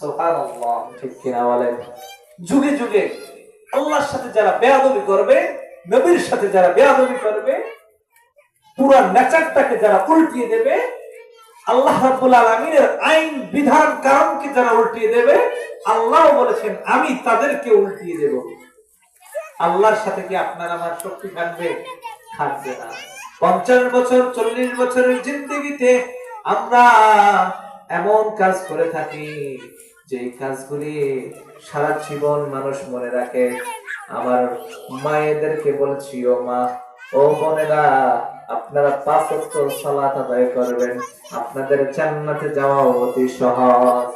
সুবহানাল্লাহ, ঠিক কিনা বলেন? যুগে যুগে আল্লাহর সাথে যারা বেয়াদবি করবে, নবীর সাথে যারা বেয়াদবি করবে, পুরো নেচারটাকে যারা উল্টিয়ে দেবে, আল্লাহ রাব্বুল আলামিনের আইন বিধান কানুনকে যারা উল্টিয়ে দেবে, আল্লাহ বলেছেন আমি তাদেরকে উল্টিয়ে দেব। আল্লাহর সাথে কি আপনার আমার শক্তি থাকবে? থাকবে না। 50 বছর 40 বছরের জিন্দেগিতে আমরা এমন কাজ করে থাকি যে কাজগুলি সারা জীবন মানুষ মনে রাখে। আমার মায়েদেরকে বলছি, ও মা, ও বোনেরা, আপনারা 5 ওয়াক্ত সালাত আদায় করবেন, আপনাদের জান্নাতে যাওয়া অতি সহজ।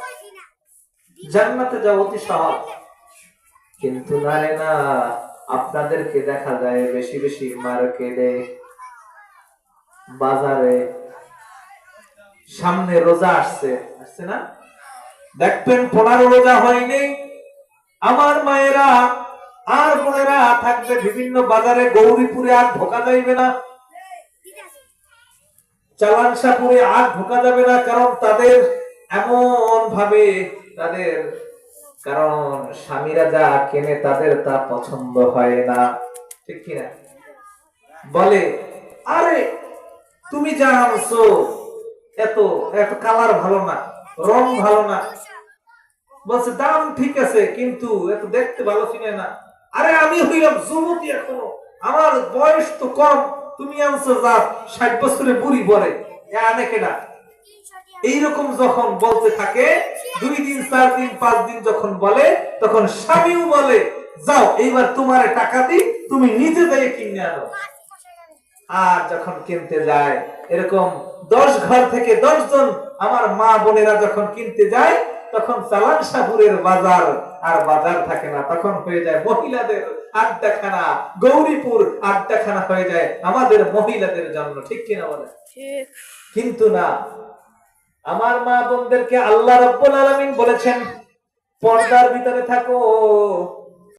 জান্নাতে যাওয়া অতি সহজ। কিন্তু না রে না, আপনাদেরকে দেখা যায় বেশি বেশি মার্কেটে, বাজারে, সামনে রোজা আসছে না, দেখবেন 15 রোজা হয়নি, আমার মায়েরা আর বোনেরা থাকবে বিভিন্ন বাজারে। গৌরীপুরে আর ঢোকা যাইবে না, চালানসাপুরে আর ঢোকা যাবে না, কারণ তাদের এমন ভাবে তাদের, কারণ স্বামীরা যা কেনে তাদের তা পছন্দ হয় না, ঠিক কিনা? বলে, আরে তুমি যা আনছো এত এত কালার ভালো না, রং ভালো না। বলছে দাম ঠিক আছে কিন্তু এত দেখতে ভালো চিনে না। আরে আমি হইলাম যুবতী, এখনো আমার বয়স তো কম, তুমি আনছো যা 60 বছরে বুড়ি পরে, আনে কেনা। এইরকম যখন বলতে থাকে, 2 দিন 4 দিন 5 দিন যখন বলে, তখন স্বামীও বলে, যাও এইবার তোমার টাকা দিই, তুমি নিজে দিয়ে কিনে আনো। আর যখন কিনতে যায়, এরকম 10 ঘর থেকে 10 জন আমার মা বোনেরা যখন কিনতে যায়, তখন চালানসাপুরের বাজার আর বাজার থাকে না, তখন হয়ে যায় মহিলাদের আড্ডাখানা, গৌরীপুর আড্ডাখানা হয়ে যায় আমাদের মহিলাদের জন্য, ঠিক কিনা বলে? কিন্তু না, আমার মা বোনদেরকে আল্লাহ রাব্বুল আলামিন বলেছেন পর্দার ভিতরে থাকো,